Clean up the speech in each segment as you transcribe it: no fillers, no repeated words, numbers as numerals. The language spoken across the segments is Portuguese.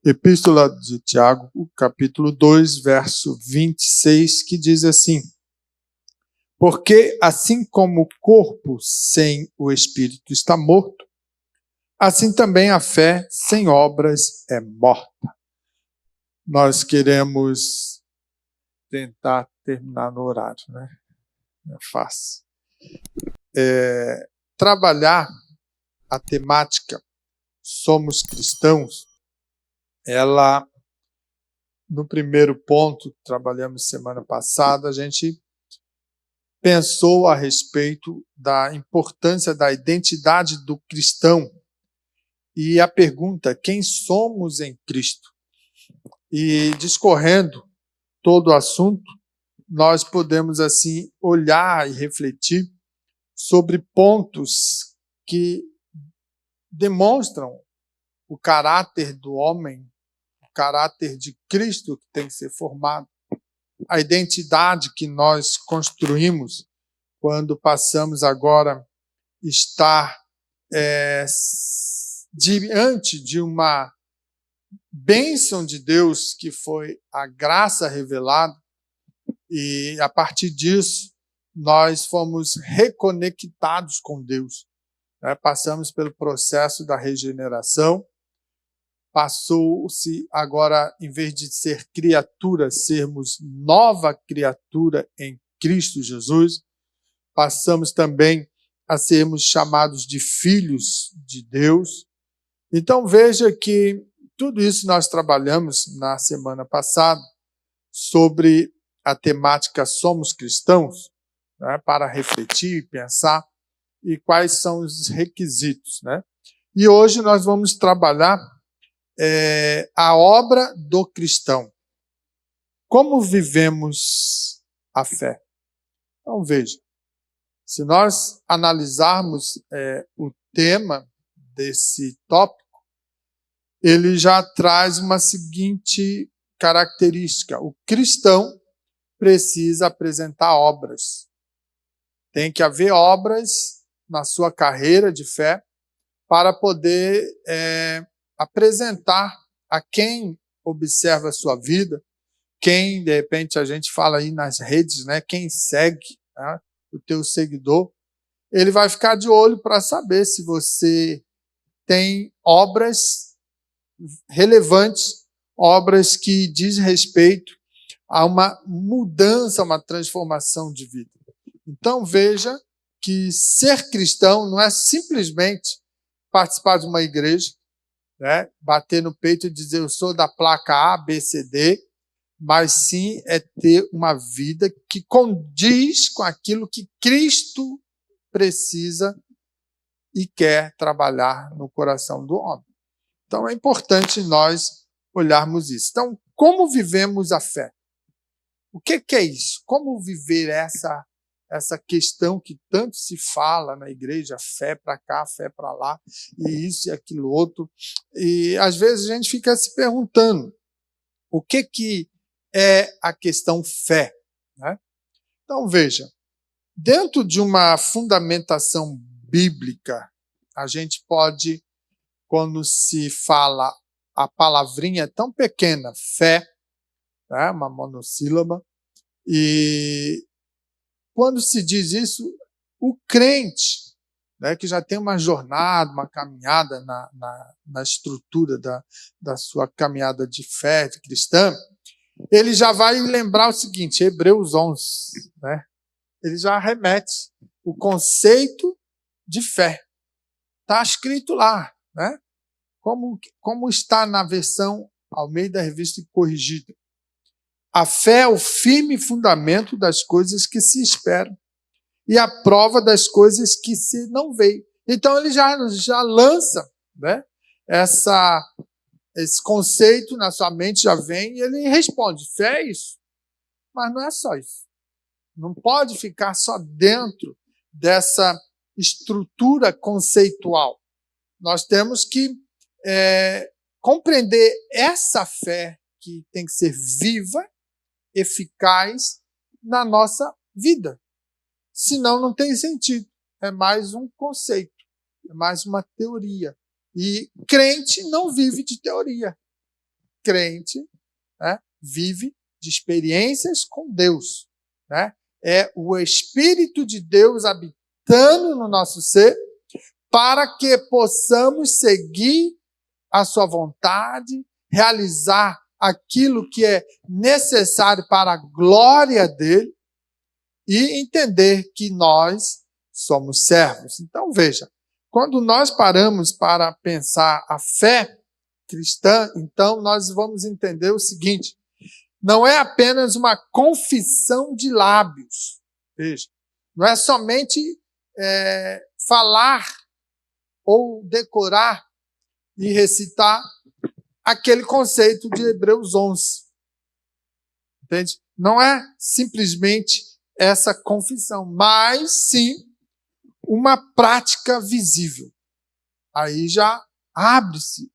Epístola de Tiago, capítulo 2, verso 26, que diz assim: Porque assim como o corpo sem o espírito está morto, assim também a fé sem obras é morta. Nós queremos tentar terminar no horário, né? Não é fácil. Trabalhar a temática Somos Cristãos, ela, no primeiro ponto que trabalhamos semana passada, a gente pensou a respeito da importância da identidade do cristão e a pergunta, quem somos em Cristo? E discorrendo todo o assunto, nós podemos assim olhar e refletir sobre pontos que demonstram o caráter do homem, o caráter de Cristo que tem que ser formado, a identidade que nós construímos quando passamos agora a estar diante de uma bênção de Deus, que foi a graça revelada, e a partir disso nós fomos reconectados com Deus. Passamos pelo processo da regeneração, passou-se agora, em vez de ser criatura, sermos nova criatura em Cristo Jesus. Passamos também a sermos chamados de filhos de Deus. Então veja que tudo isso nós trabalhamos na semana passada sobre a temática Somos Cristãos, né, para refletir e pensar e quais são os requisitos, né? E hoje nós vamos trabalhar a obra do cristão. Como vivemos a fé? Então veja, se nós analisarmos o tema desse tópico, ele já traz uma seguinte característica: o cristão precisa apresentar obras. Tem que haver obras na sua carreira de fé para poder apresentar a quem observa a sua vida, quem, de repente, a gente fala aí nas redes, né, quem segue, né, o teu seguidor, ele vai ficar de olho para saber se você tem obras relevantes, obras que diz respeito a uma mudança, uma transformação de vida. Então veja que ser cristão não é simplesmente participar de uma igreja, né, bater no peito e dizer eu sou da placa A, B, C, D, mas sim é ter uma vida que condiz com aquilo que Cristo precisa e quer trabalhar no coração do homem. Então é importante nós olharmos isso. Então, como vivemos a fé? O que é isso? Como viver essa questão que tanto se fala na igreja, fé para cá, fé para lá, e isso e aquilo outro. E às vezes a gente fica se perguntando o que é a questão fé, né? Então veja, dentro de uma fundamentação bíblica, a gente pode, quando se fala a palavrinha tão pequena, fé, né, uma monossílaba, e quando se diz isso, o crente, né, que já tem uma jornada, uma caminhada na estrutura da sua caminhada de fé de cristã, ele já vai lembrar o seguinte, Hebreus 11, né, ele já remete o conceito de fé. Está escrito lá, né? Como está na versão Almeida Revista Corrigida. A fé é o firme fundamento das coisas que se esperam e a prova das coisas que se não veem. Então ele já lança, né, esse conceito na sua mente, já vem e ele responde, fé é isso. Mas não é só isso. Não pode ficar só dentro dessa estrutura conceitual. Nós temos que compreender essa fé que tem que ser viva, eficaz na nossa vida. Senão não tem sentido. É mais um conceito, é mais uma teoria. E crente não vive de teoria. crente, né, vive de experiências com Deus, né? É o Espírito de Deus habitando no nosso ser para que possamos seguir a sua vontade, realizar aquilo que é necessário para a glória dele e entender que nós somos servos. Então, veja, quando nós paramos para pensar a fé cristã, então nós vamos entender o seguinte: não é apenas uma confissão de lábios, veja, não é somente falar ou decorar e recitar aquele conceito de Hebreus 11. Entende? Não é simplesmente essa confissão, mas sim uma prática visível. Aí já abre-se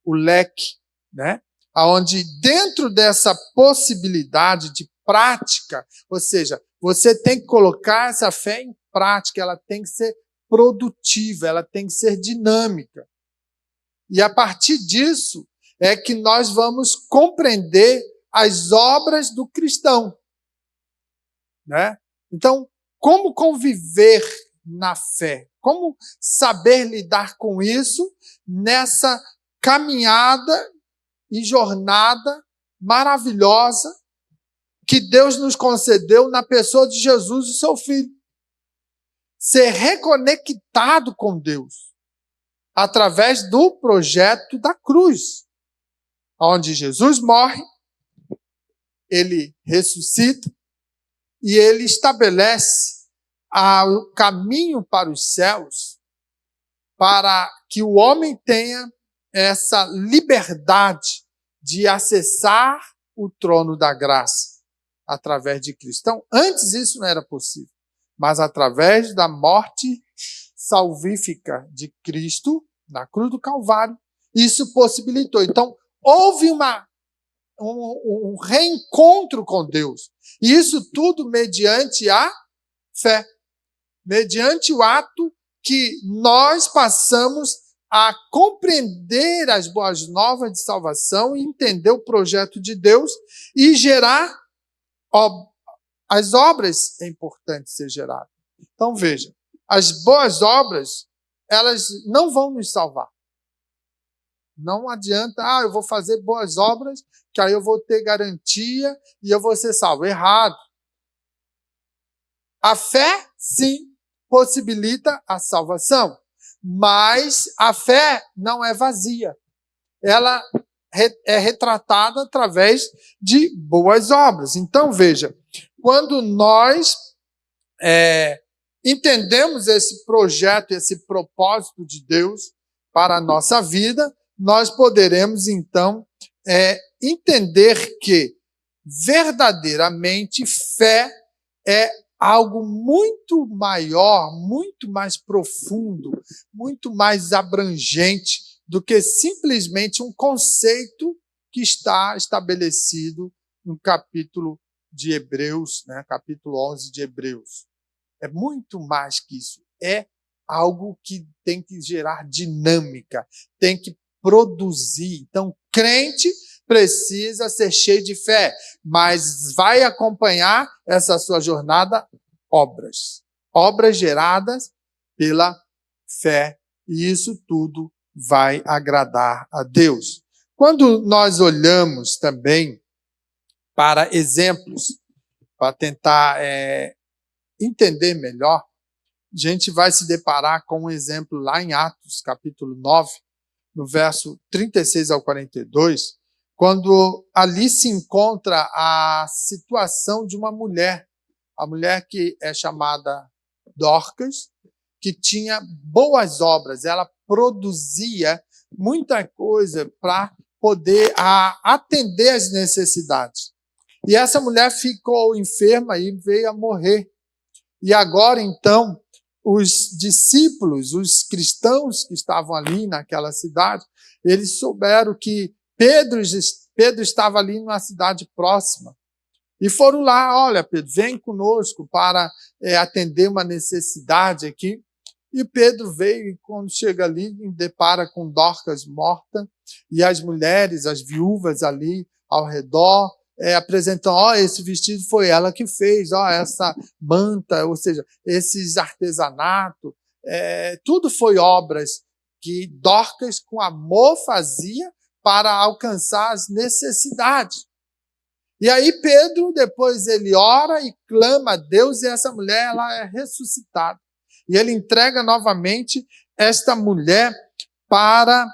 o leque, né? Onde dentro dessa possibilidade de prática, ou seja, você tem que colocar essa fé em prática, ela tem que ser produtiva, ela tem que ser dinâmica. E a partir disso é que nós vamos compreender as obras do cristão, né? Então, como conviver na fé? Como saber lidar com isso nessa caminhada e jornada maravilhosa que Deus nos concedeu na pessoa de Jesus, o seu Filho? Ser reconectado com Deus através do projeto da cruz, onde Jesus morre, ele ressuscita e ele estabelece o caminho para os céus, para que o homem tenha essa liberdade de acessar o trono da graça através de Cristo. Então, antes isso não era possível, mas através da morte salvífica de Cristo na cruz do Calvário, isso possibilitou. Então, houve um reencontro com Deus. E isso tudo mediante a fé, mediante o ato que nós passamos a compreender as boas novas de salvação e entender o projeto de Deus e gerar as obras. É importante ser gerado. Então, veja, as boas obras, elas não vão nos salvar. Não adianta, eu vou fazer boas obras, que aí eu vou ter garantia e eu vou ser salvo. Errado. A fé, sim, possibilita a salvação, mas a fé não é vazia. Ela é retratada através de boas obras. Então, veja, quando nós entendemos esse projeto, esse propósito de Deus para a nossa vida, nós poderemos, então, entender que verdadeiramente fé é algo muito maior, muito mais profundo, muito mais abrangente do que simplesmente um conceito que está estabelecido no capítulo de Hebreus, né, capítulo 11 de Hebreus. É muito mais que isso. É algo que tem que gerar dinâmica, tem que produzir. Então, crente precisa ser cheio de fé, mas vai acompanhar essa sua jornada obras geradas pela fé, e isso tudo vai agradar a Deus. Quando nós olhamos também para exemplos, para tentar entender melhor, a gente vai se deparar com um exemplo lá em Atos, capítulo 9, no verso 36 ao 42, quando ali se encontra a situação de uma mulher, a mulher que é chamada Dorcas, que tinha boas obras, ela produzia muita coisa para poder atender às necessidades. E essa mulher ficou enferma e veio a morrer. E agora, então, os discípulos, os cristãos que estavam ali naquela cidade, eles souberam que Pedro estava ali numa cidade próxima. E foram lá, olha, Pedro, vem conosco para atender uma necessidade aqui. E Pedro veio e quando chega ali, depara com Dorcas morta e as mulheres, as viúvas ali ao redor, apresentam, esse vestido foi ela que fez, essa manta, ou seja, esses artesanatos, tudo foi obras que Dorcas com amor fazia para alcançar as necessidades. E aí Pedro, depois ele ora e clama a Deus e essa mulher ela é ressuscitada. E ele entrega novamente esta mulher para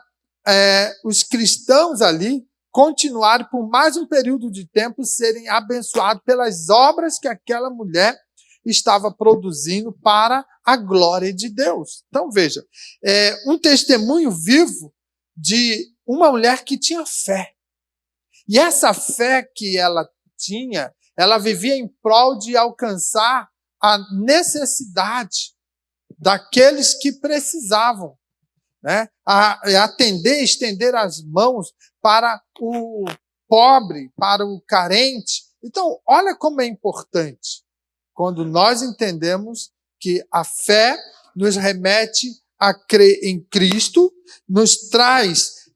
os cristãos ali continuarem por mais um período de tempo serem abençoados pelas obras que aquela mulher estava produzindo para a glória de Deus. Então veja, um testemunho vivo de uma mulher que tinha fé. E essa fé que ela tinha, ela vivia em prol de alcançar a necessidade daqueles que precisavam, né? Atender, estender as mãos para o pobre, para o carente. Então, olha como é importante quando nós entendemos que a fé nos remete a crer em Cristo, nos traz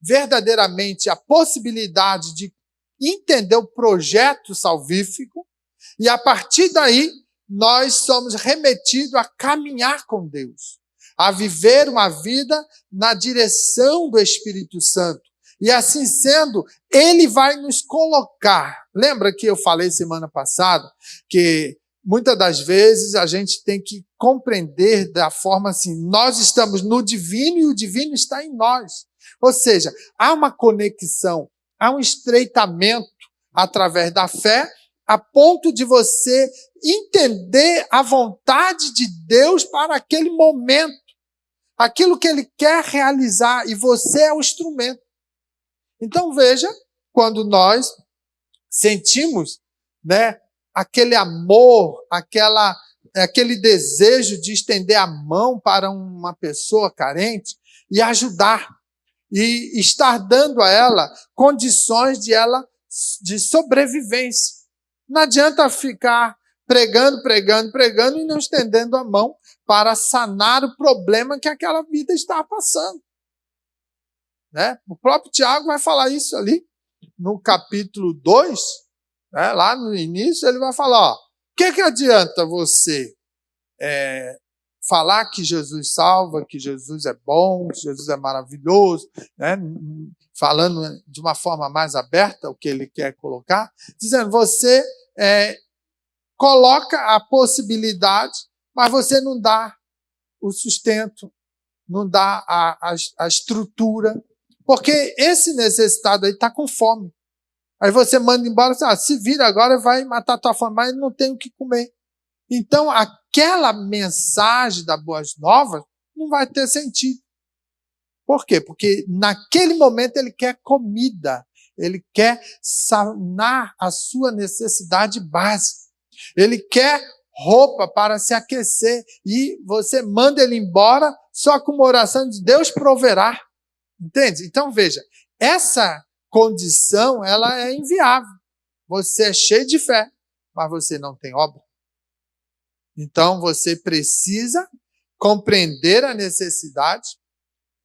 verdadeiramente a possibilidade de entender o projeto salvífico e, a partir daí, nós somos remetidos a caminhar com Deus, a viver uma vida na direção do Espírito Santo. E assim sendo, Ele vai nos colocar. Lembra que eu falei semana passada que muitas das vezes a gente tem que compreender da forma assim, nós estamos no divino e o divino está em nós. Ou seja, há uma conexão, há um estreitamento através da fé, a ponto de você entender a vontade de Deus para aquele momento, aquilo que Ele quer realizar, e você é o instrumento. Então veja, quando nós sentimos, né, aquele amor, aquele desejo de estender a mão para uma pessoa carente e ajudar, e estar dando a ela condições de sobrevivência. Não adianta ficar pregando e não estendendo a mão para sanar o problema que aquela vida está passando. Né? O próprio Tiago vai falar isso ali no capítulo 2, né? Lá no início ele vai falar, o que adianta você falar que Jesus salva, que Jesus é bom, que Jesus é maravilhoso, né? Falando de uma forma mais aberta o que ele quer colocar, dizendo, você coloca a possibilidade, mas você não dá o sustento, não dá a estrutura, porque esse necessitado aí está com fome. Aí você manda embora, se vira agora, vai matar tua fome, mas não tem o que comer. Então, aquela mensagem das boas novas não vai ter sentido. Por quê? Porque naquele momento ele quer comida, ele quer sanar a sua necessidade básica, ele quer roupa para se aquecer, e você manda ele embora só com uma oração de Deus proverá. Entende? Então, veja, essa condição ela é inviável. Você é cheio de fé, mas você não tem obra. Então, você precisa compreender a necessidade,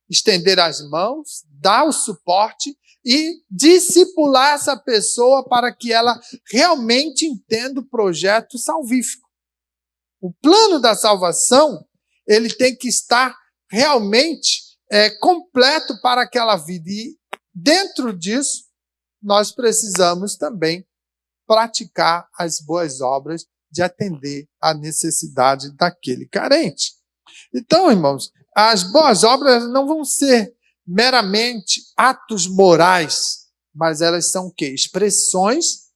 estender as mãos, dar o suporte e discipular essa pessoa para que ela realmente entenda o projeto salvífico. O plano da salvação, ele tem que estar realmente completo para aquela vida. E dentro disso, nós precisamos também praticar as boas obras de atender à necessidade daquele carente. Então, irmãos, as boas obras não vão ser meramente atos morais, mas elas são o quê? Expressões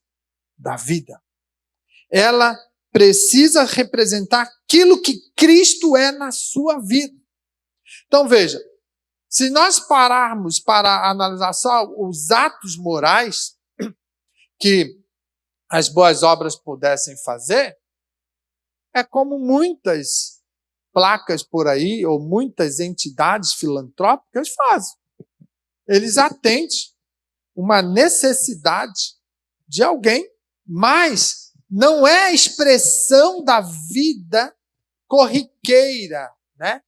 da vida. Ela precisa representar aquilo que Cristo é na sua vida. Então, veja, se nós pararmos para analisar só os atos morais que as boas obras pudessem fazer, é como muitas placas por aí, ou muitas entidades filantrópicas fazem. Eles atendem uma necessidade de alguém, mas não é a expressão da vida corriqueira, né,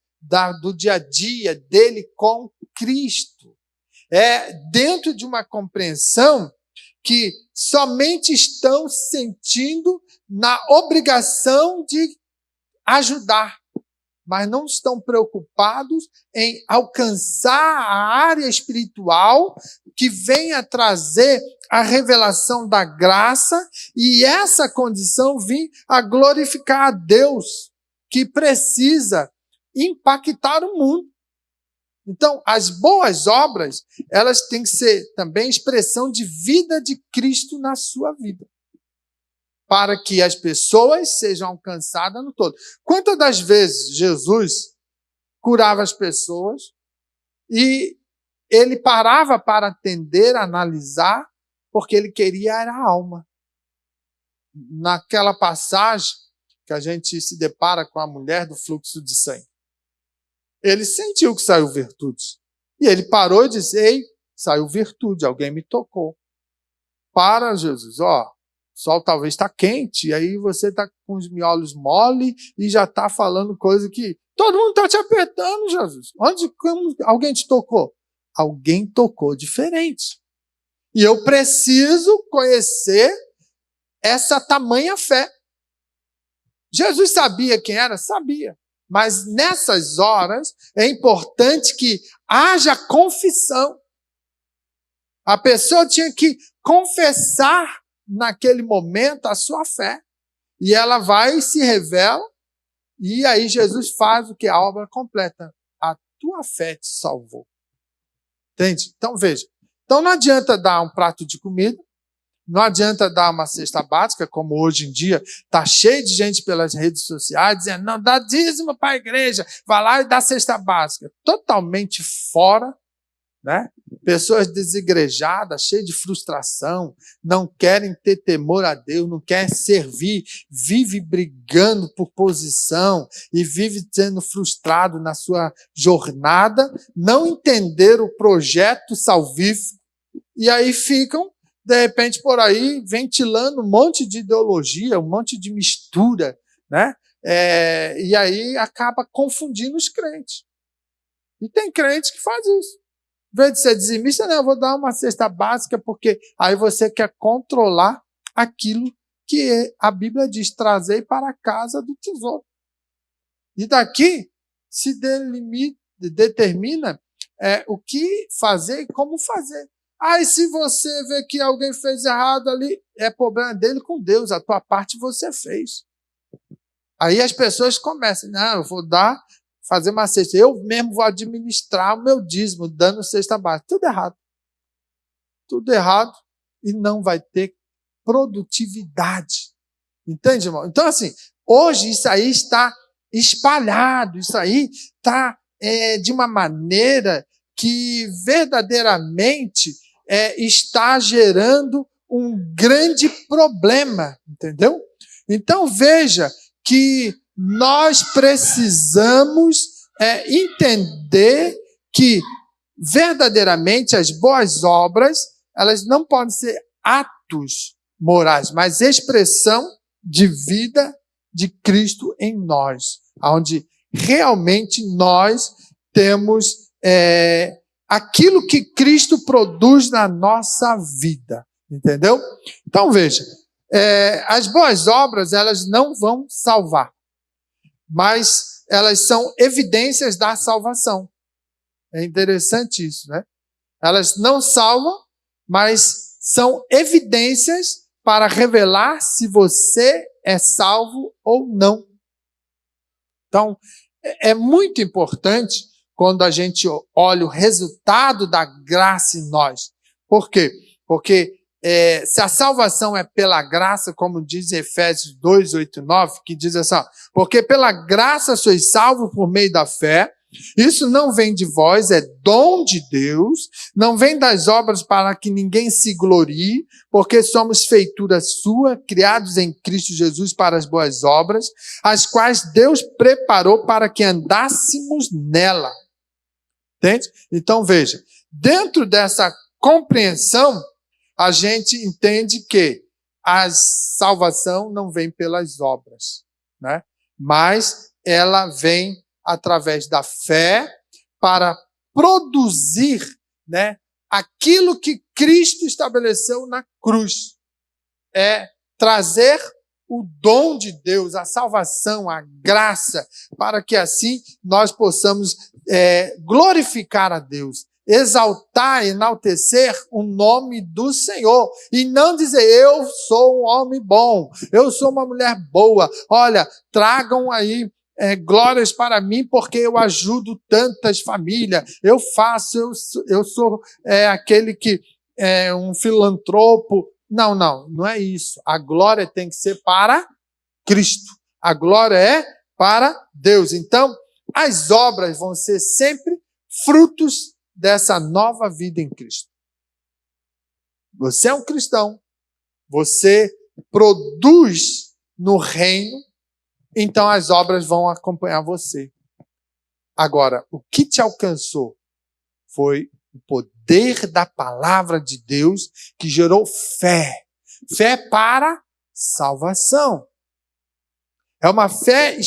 do dia a dia dele com Cristo. É dentro de uma compreensão que somente estão sentindo na obrigação de ajudar, mas não estão preocupados em alcançar a área espiritual que venha trazer a revelação da graça e essa condição vir a glorificar a Deus, que precisa impactar o mundo. Então, as boas obras, elas têm que ser também expressão de vida de Cristo na sua vida, para que as pessoas sejam alcançadas no todo. Quantas das vezes Jesus curava as pessoas e ele parava para atender, analisar, porque ele queria era a alma. Naquela passagem que a gente se depara com a mulher do fluxo de sangue, ele sentiu que saiu virtude. E ele parou e disse, ei, saiu virtude, alguém me tocou. Para, Jesus, ó, o sol talvez está quente, e aí você está com os miolos mole e já está falando coisa que todo mundo está te apertando, Jesus. Como alguém te tocou? Alguém tocou diferente. E eu preciso conhecer essa tamanha fé. Jesus sabia quem era? Sabia. Mas nessas horas é importante que haja confissão. A pessoa tinha que confessar naquele momento a sua fé. E ela vai e se revela. E aí Jesus faz o que? A obra completa. A tua fé te salvou. Entende? Então veja. Então não adianta dar um prato de comida. Não adianta dar uma cesta básica, como hoje em dia está cheio de gente pelas redes sociais dizendo, não, dá dízimo para a igreja, vai lá e dá cesta básica. Totalmente fora, né? Pessoas desigrejadas, cheias de frustração, não querem ter temor a Deus, não querem servir, vive brigando por posição e vive sendo frustrado na sua jornada, não entenderam o projeto salvífico e aí ficam de repente, por aí, ventilando um monte de ideologia, um monte de mistura, né? E aí acaba confundindo os crentes. E tem crente que faz isso. Em vez de ser dizimista, não, eu vou dar uma cesta básica, porque aí você quer controlar aquilo que a Bíblia diz, trazer para a casa do tesouro. E daqui se determina o que fazer e como fazer. Aí se você vê que alguém fez errado ali, é problema dele com Deus, a tua parte você fez. Aí as pessoas começam, não, eu vou fazer uma cesta, eu mesmo vou administrar o meu dízimo, dando cesta básica. Tudo errado. Tudo errado e não vai ter produtividade. Entende, irmão? Então, assim, hoje isso aí está espalhado, isso aí está de uma maneira que verdadeiramente está gerando um grande problema, entendeu? Então veja que nós precisamos entender que verdadeiramente as boas obras, elas não podem ser atos morais, mas expressão de vida de Cristo em nós, onde realmente nós temos aquilo que Cristo produz na nossa vida, entendeu? Então veja, as boas obras elas não vão salvar, mas elas são evidências da salvação. É interessante isso, né? Elas não salvam, mas são evidências para revelar se você é salvo ou não. Então, é muito importante quando a gente olha o resultado da graça em nós. Por quê? Porque se a salvação é pela graça, como diz Efésios 2, 8, 9, que diz assim, porque pela graça sois salvos por meio da fé, isso não vem de vós, é dom de Deus, não vem das obras para que ninguém se glorie, porque somos feitura sua, criados em Cristo Jesus para as boas obras, as quais Deus preparou para que andássemos nela. Entende? Então veja, dentro dessa compreensão, a gente entende que a salvação não vem pelas obras, né? Mas ela vem através da fé para produzir, né, aquilo que Cristo estabeleceu na cruz. É trazer o dom de Deus, a salvação, a graça, para que assim nós possamos glorificar a Deus, exaltar, enaltecer o nome do Senhor, e não dizer, eu sou um homem bom, eu sou uma mulher boa, olha, tragam aí glórias para mim, porque eu ajudo tantas famílias, eu faço, eu sou aquele que é um filantropo. Não é isso. A glória tem que ser para Cristo. A glória é para Deus. Então, as obras vão ser sempre frutos dessa nova vida em Cristo. Você é um cristão, você produz no reino, então as obras vão acompanhar você. Agora, o que te alcançou foi o poder da palavra de Deus que gerou fé. Fé para salvação. É uma fé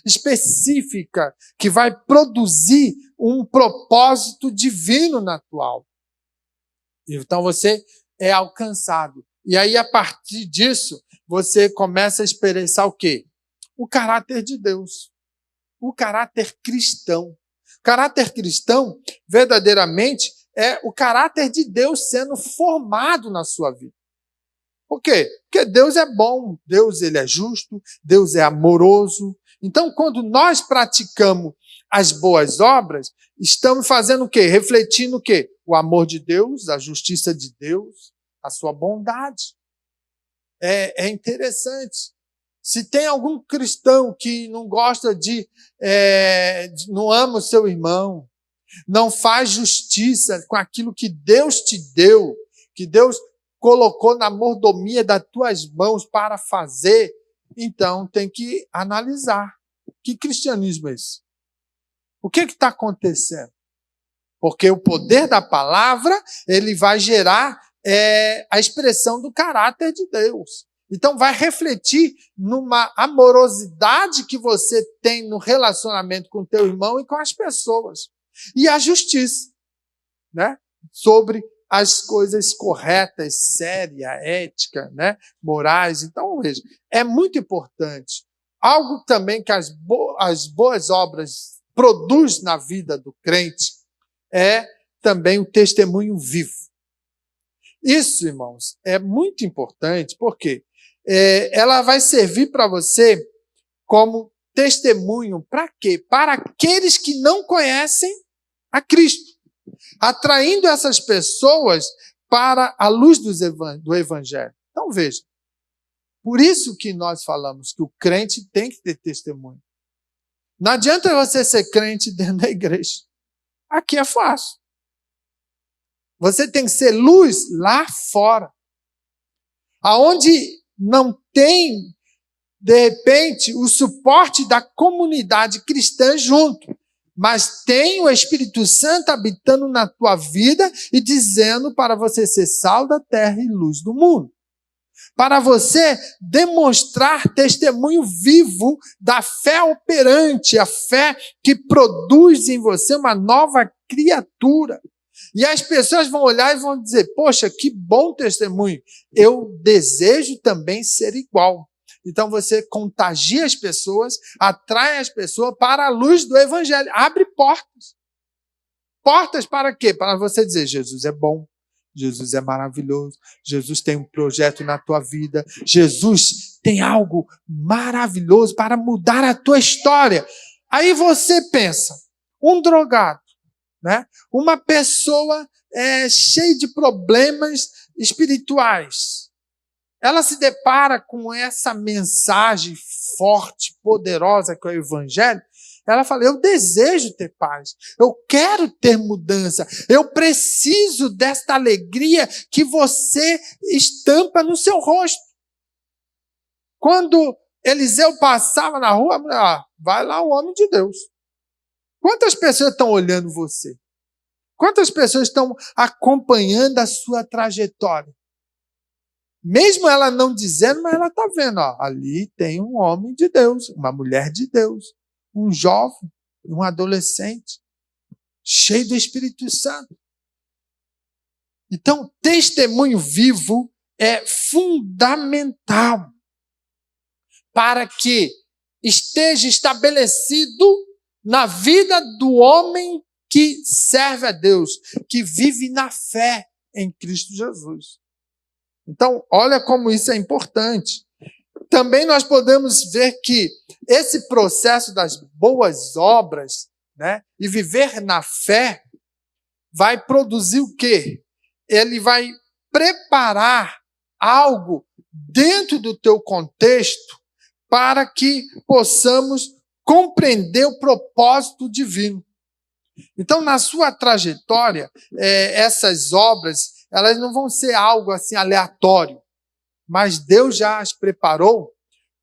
específica que vai produzir um propósito divino na tua alma. Então você é alcançado. E aí, a partir disso, você começa a experienciar o quê? O caráter de Deus. O caráter cristão. Caráter cristão, verdadeiramente, é o caráter de Deus sendo formado na sua vida. Por quê? Porque Deus é bom, Deus ele é justo, Deus é amoroso. Então, quando nós praticamos as boas obras, estamos fazendo o quê? Refletindo o quê? O amor de Deus, a justiça de Deus, a sua bondade. É interessante. Se tem algum cristão que não gosta não ama o seu irmão, não faz justiça com aquilo que Deus te deu, que Deus colocou na mordomia das tuas mãos para fazer, então tem que analisar. Que cristianismo é esse? O que está acontecendo? Porque o poder da palavra, ele vai gerar a expressão do caráter de Deus. Então, vai refletir numa amorosidade que você tem no relacionamento com o teu irmão e com as pessoas. E a justiça, né? Sobre as coisas corretas, sérias, éticas, né? Morais. Então, veja, é muito importante. Algo também que as boas obras produzem na vida do crente é também o testemunho vivo. Isso, irmãos, é muito importante, porque ela vai servir para você como testemunho. Para quê? Para aqueles que não conhecem a Cristo, atraindo essas pessoas para a luz do Evangelho. Então, veja, por isso que nós falamos que o crente tem que ter testemunho. Não adianta você ser crente dentro da igreja. Aqui é fácil. Você tem que ser luz lá fora. Aonde não tem, de repente, o suporte da comunidade cristã junto, mas tem o Espírito Santo habitando na tua vida e dizendo para você ser sal da terra e luz do mundo. Para você demonstrar testemunho vivo da fé operante, a fé que produz em você uma nova criatura. E as pessoas vão olhar e vão dizer, poxa, que bom testemunho. Eu desejo também ser igual. Então você contagia as pessoas, atrai as pessoas para a luz do Evangelho. Abre portas. Portas para quê? Para você dizer, Jesus é bom, Jesus é maravilhoso, Jesus tem um projeto na tua vida, Jesus tem algo maravilhoso para mudar a tua história. Aí você pensa, um drogado, né? Uma pessoa cheia de problemas espirituais. Ela se depara com essa mensagem forte, poderosa que é o Evangelho. Ela fala, eu desejo ter paz, eu quero ter mudança, eu preciso desta alegria que você estampa no seu rosto. Quando Eliseu passava na rua, vai lá o homem de Deus. Quantas pessoas estão olhando você? Quantas pessoas estão acompanhando a sua trajetória? Mesmo ela não dizendo, mas ela está vendo, ó, ali tem um homem de Deus, uma mulher de Deus, um jovem, um adolescente, cheio do Espírito Santo. Então, testemunho vivo é fundamental para que esteja estabelecido na vida do homem que serve a Deus, que vive na fé em Cristo Jesus. Então, olha como isso é importante. Também nós podemos ver que esse processo das boas obras, né, e viver na fé, vai produzir o quê? Ele vai preparar algo dentro do teu contexto para que possamos compreender o propósito divino. Então, na sua trajetória, essas obras, elas não vão ser algo assim aleatório, mas Deus já as preparou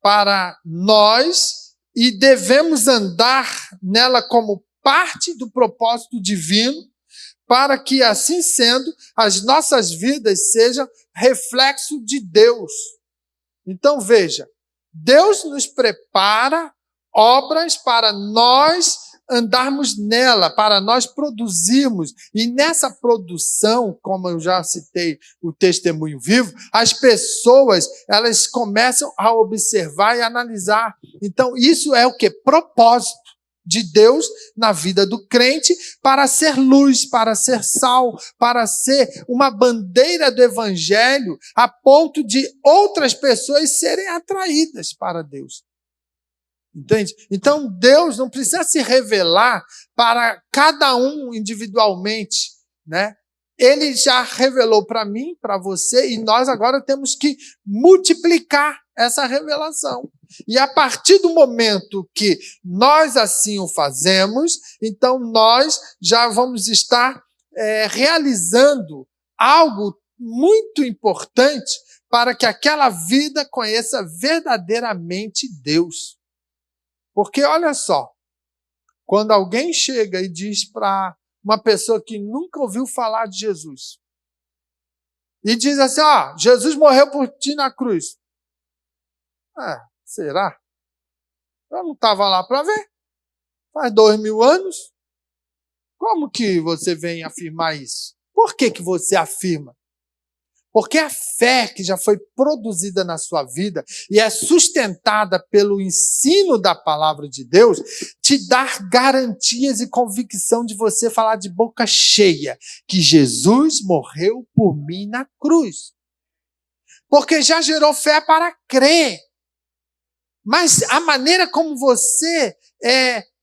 para nós e devemos andar nela como parte do propósito divino, para que, assim sendo, as nossas vidas sejam reflexo de Deus. Então, veja, Deus nos prepara obras para nós andarmos nela, para nós produzirmos. E nessa produção, como eu já citei o testemunho vivo, as pessoas, elas começam a observar e analisar. Então, isso é o quê? Propósito de Deus na vida do crente para ser luz, para ser sal, para ser uma bandeira do evangelho a ponto de outras pessoas serem atraídas para Deus. Entende? Então Deus não precisa se revelar para cada um individualmente, né? Ele já revelou para mim, para você, e nós agora temos que multiplicar essa revelação. E a partir do momento que nós assim o fazemos, então nós já vamos estar realizando algo muito importante para que aquela vida conheça verdadeiramente Deus. Porque olha só, quando alguém chega e diz para uma pessoa que nunca ouviu falar de Jesus, e diz assim, Jesus morreu por ti na cruz. Será? Eu não estava lá para ver. Faz 2000 anos. Como que você vem afirmar isso? Por que você afirma? Porque a fé que já foi produzida na sua vida e é sustentada pelo ensino da palavra de Deus, te dá garantias e convicção de você falar de boca cheia que Jesus morreu por mim na cruz. Porque já gerou fé para crer. Mas a maneira como você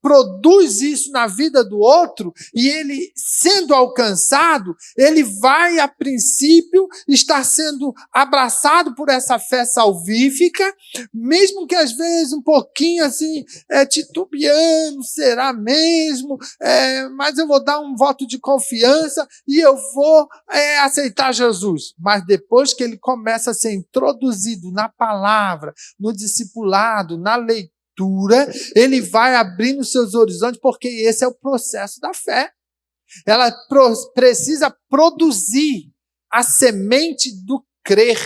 produz isso na vida do outro, e ele sendo alcançado, ele vai, a princípio, estar sendo abraçado por essa fé salvífica, mesmo que às vezes um pouquinho assim, titubeando, será mesmo? Mas eu vou dar um voto de confiança e eu vou aceitar Jesus. Mas depois que ele começa a ser introduzido na palavra, no discipulado, na leitura, ele vai abrindo seus horizontes, porque esse é o processo da fé. Ela precisa produzir a semente do crer,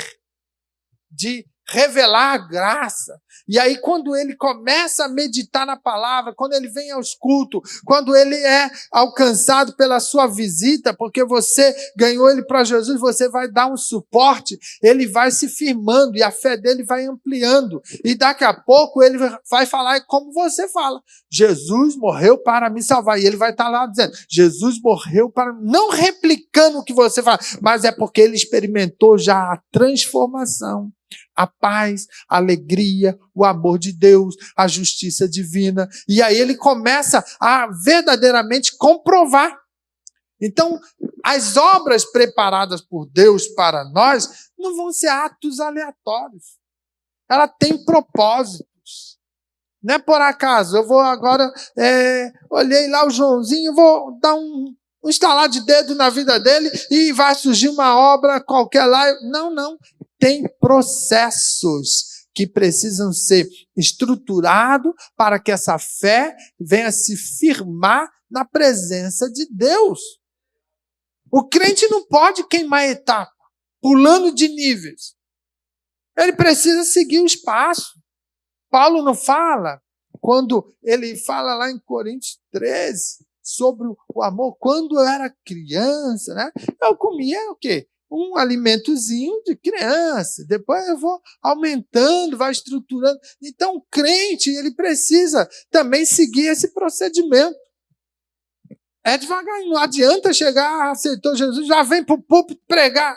de revelar a graça. E aí, quando ele começa a meditar na palavra, quando ele vem aos cultos, quando ele é alcançado pela sua visita, porque você ganhou ele para Jesus, você vai dar um suporte, ele vai se firmando e a fé dele vai ampliando. E daqui a pouco ele vai falar como você fala. Jesus morreu para me salvar. E ele vai estar lá dizendo, Jesus morreu para... Não replicando o que você fala, mas é porque ele experimentou já a transformação, a paz, a alegria, o amor de Deus, a justiça divina. E aí ele começa a verdadeiramente comprovar. Então, as obras preparadas por Deus para nós não vão ser atos aleatórios. Ela tem propósitos. Não é por acaso, eu vou agora, olhei lá o Joãozinho, vou dar um estalar de dedo na vida dele e vai surgir uma obra qualquer lá. Não. Tem processos que precisam ser estruturados para que essa fé venha se firmar na presença de Deus. O crente não pode queimar etapa, pulando de níveis. Ele precisa seguir os passos. Paulo não fala, quando ele fala lá em Coríntios 13, sobre o amor, quando eu era criança, né? Eu comia o quê? Um alimentozinho de criança, depois eu vou aumentando, vai estruturando. Então, o crente, ele precisa também seguir esse procedimento. É devagarinho, não adianta chegar, aceitou Jesus, já vem para o púlpito pregar.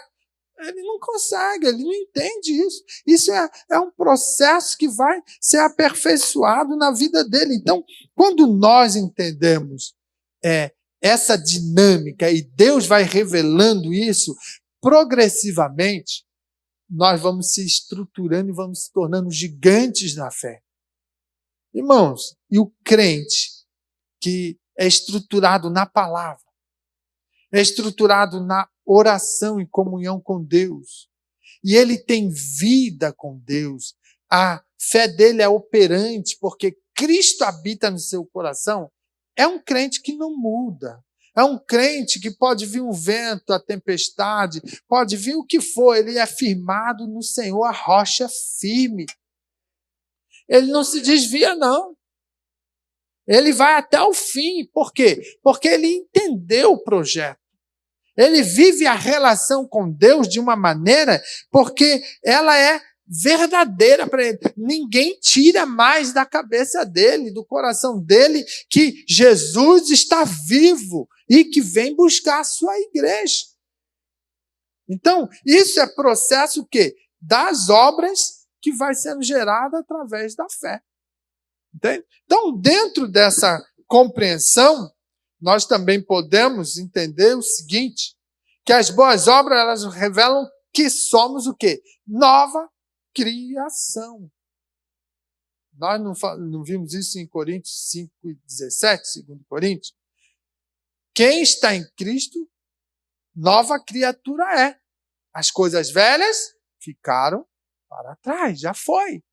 Ele não consegue, ele não entende isso. Isso é um processo que vai ser aperfeiçoado na vida dele. Então, quando nós entendemos essa dinâmica e Deus vai revelando isso, progressivamente, nós vamos se estruturando e vamos se tornando gigantes na fé. Irmãos, e o crente que é estruturado na palavra, é estruturado na oração e comunhão com Deus, e ele tem vida com Deus, a fé dele é operante, porque Cristo habita no seu coração, é um crente que não muda. É um crente que pode vir um vento, a tempestade, pode vir o que for, ele é firmado no Senhor, a rocha firme. Ele não se desvia, não. Ele vai até o fim. Por quê? Porque ele entendeu o projeto. Ele vive a relação com Deus de uma maneira porque ela é verdadeira para ele. Ninguém tira mais da cabeça dele, do coração dele, que Jesus está vivo e que vem buscar a sua igreja. Então, isso é processo o quê? Das obras que vai sendo gerado através da fé. Entende? Então, dentro dessa compreensão, nós também podemos entender o seguinte, que as boas obras, elas revelam que somos o quê? Nova criação. Nós não vimos isso em Coríntios 5:17, 2 Coríntios? Quem está em Cristo, nova criatura é. As coisas velhas ficaram para trás, já foi.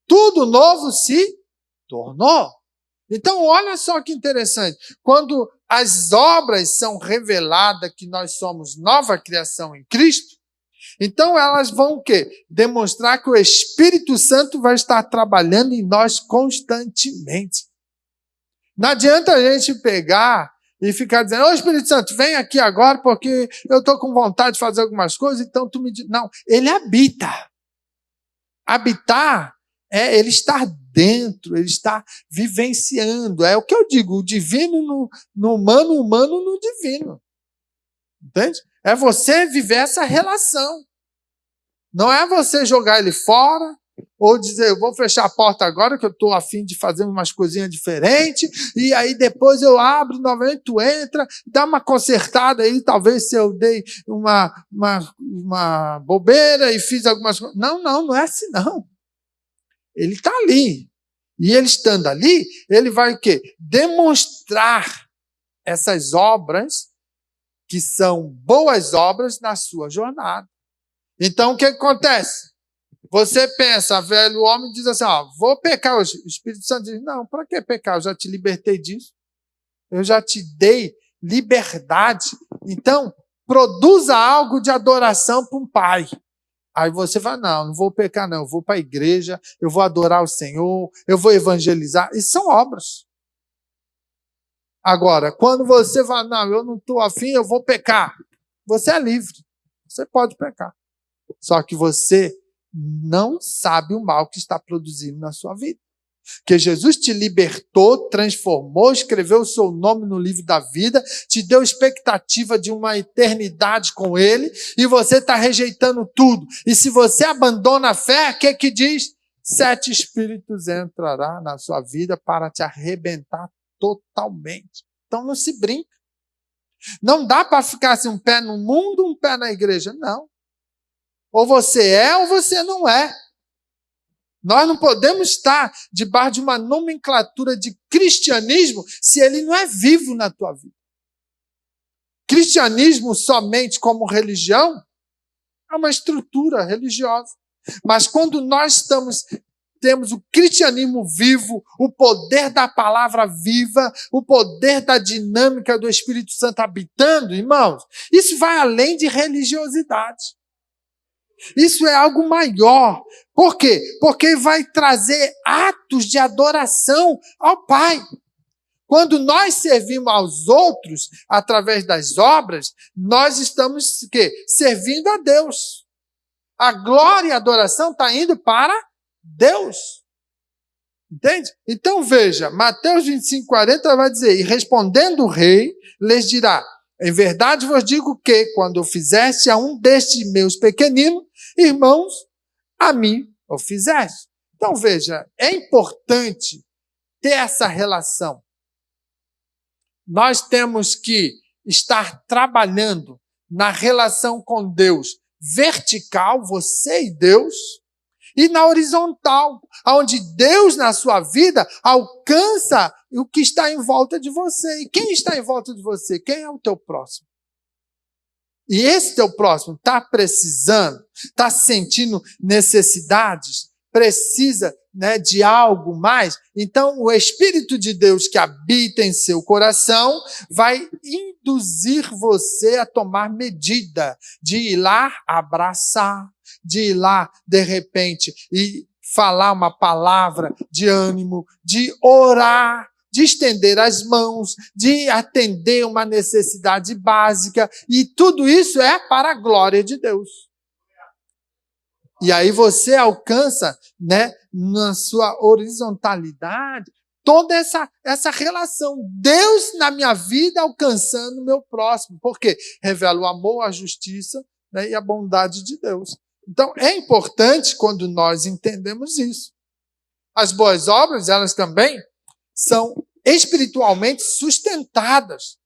Tudo novo se tornou. Então, olha só que interessante. Quando as obras são reveladas que nós somos nova criação em Cristo, então elas vão o quê? Demonstrar que o Espírito Santo vai estar trabalhando em nós constantemente. Não adianta a gente pegar e ficar dizendo, ô Espírito Santo, vem aqui agora porque eu estou com vontade de fazer algumas coisas, então tu me diz. Não, ele habita. Habitar é ele estar dentro, ele está vivenciando. É o que eu digo, o divino no humano, o humano no divino. Entende? É você viver essa relação. Não é você jogar ele fora, ou dizer, eu vou fechar a porta agora, que eu estou a fim de fazer umas coisinhas diferentes, e aí depois eu abro novamente, tu entra, dá uma consertada aí, talvez se eu dei uma bobeira e fiz algumas coisas. Não é assim não. Ele está ali. E ele estando ali, ele vai o quê? Demonstrar essas obras que são boas obras na sua jornada. Então, o que acontece? Você pensa, velho homem, diz assim, vou pecar hoje. O Espírito Santo diz, não, para que pecar? Eu já te libertei disso. Eu já te dei liberdade. Então, produza algo de adoração para um pai. Aí você vai, não vou pecar não, eu vou para a igreja, eu vou adorar o Senhor, eu vou evangelizar. Isso são obras. Agora, quando você vai, não, eu não estou afim, eu vou pecar. Você é livre, você pode pecar. Só que você não sabe o mal que está produzindo na sua vida. Que Jesus te libertou, transformou, escreveu o seu nome no livro da vida, te deu expectativa de uma eternidade com Ele, e você está rejeitando tudo. E se você abandona a fé, o que diz? 7 espíritos entrará na sua vida para te arrebentar totalmente. Então não se brinca. Não dá para ficar assim, um pé no mundo, um pé na igreja. Não. Ou você é ou você não é. Nós não podemos estar debaixo de uma nomenclatura de cristianismo se ele não é vivo na tua vida. Cristianismo somente como religião é uma estrutura religiosa. Mas quando nós temos o cristianismo vivo, o poder da palavra viva, o poder da dinâmica do Espírito Santo habitando, irmãos, isso vai além de religiosidade. Isso é algo maior. Por quê? Porque vai trazer atos de adoração ao Pai. Quando nós servimos aos outros, através das obras, nós estamos o quê? Servindo a Deus. A glória e a adoração está indo para Deus. Entende? Então veja, Mateus 25:40 vai dizer, e respondendo o rei, lhes dirá, em verdade vos digo que, quando eu fizeste a um destes meus pequeninos irmãos, a mim o fizeste. Então veja, é importante ter essa relação. Nós temos que estar trabalhando na relação com Deus vertical, você e Deus, e na horizontal, onde Deus na sua vida alcança o que está em volta de você. E quem está em volta de você? Quem é o teu próximo? E esse teu próximo está precisando, está sentindo necessidades, precisa, né, de algo mais. Então, o Espírito de Deus que habita em seu coração vai induzir você a tomar medida, de ir lá abraçar, de ir lá, de repente, e falar uma palavra de ânimo, de orar, de estender as mãos, de atender uma necessidade básica, e tudo isso é para a glória de Deus. E aí você alcança, né, na sua horizontalidade, toda essa relação. Deus na minha vida alcançando o meu próximo. Por quê? Revela o amor, a justiça, né, e a bondade de Deus. Então, é importante quando nós entendemos isso. As boas obras, elas também são espiritualmente sustentadas.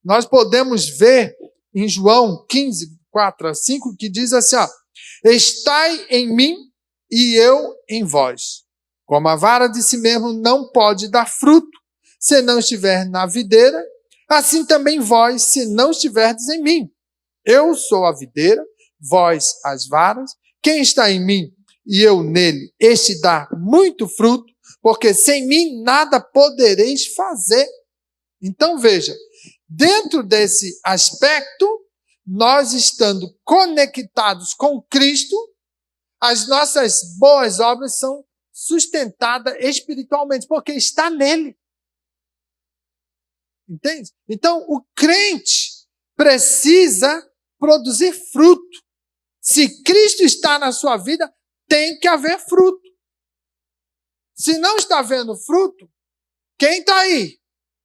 Nós podemos ver em João 15:4-5, que diz assim, ó, estai em mim e eu em vós. Como a vara de si mesmo não pode dar fruto, se não estiver na videira, assim também vós, se não estiverdes em mim. Eu sou a videira, vós as varas. Quem está em mim e eu nele, este dá muito fruto, porque sem mim nada podereis fazer. Então veja, dentro desse aspecto, nós estando conectados com Cristo, as nossas boas obras são sustentadas espiritualmente, porque está nele. Entende? Então, o crente precisa produzir fruto. Se Cristo está na sua vida, tem que haver fruto. Se não está havendo fruto, quem está aí?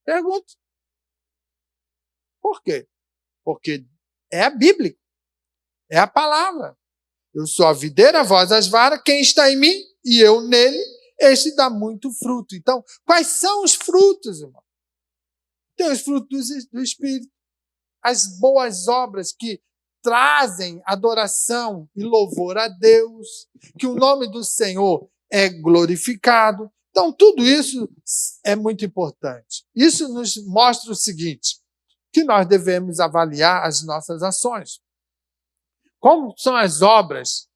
Pergunta. Por quê? Porque é a Bíblia, é a palavra. Eu sou a videira, vós as varas, quem está em mim e eu nele, este dá muito fruto. Então, quais são os frutos, irmão? Tem os frutos do Espírito, as boas obras que trazem adoração e louvor a Deus, que o nome do Senhor é glorificado. Então, tudo isso é muito importante. Isso nos mostra o seguinte, que nós devemos avaliar as nossas ações. Como são as obras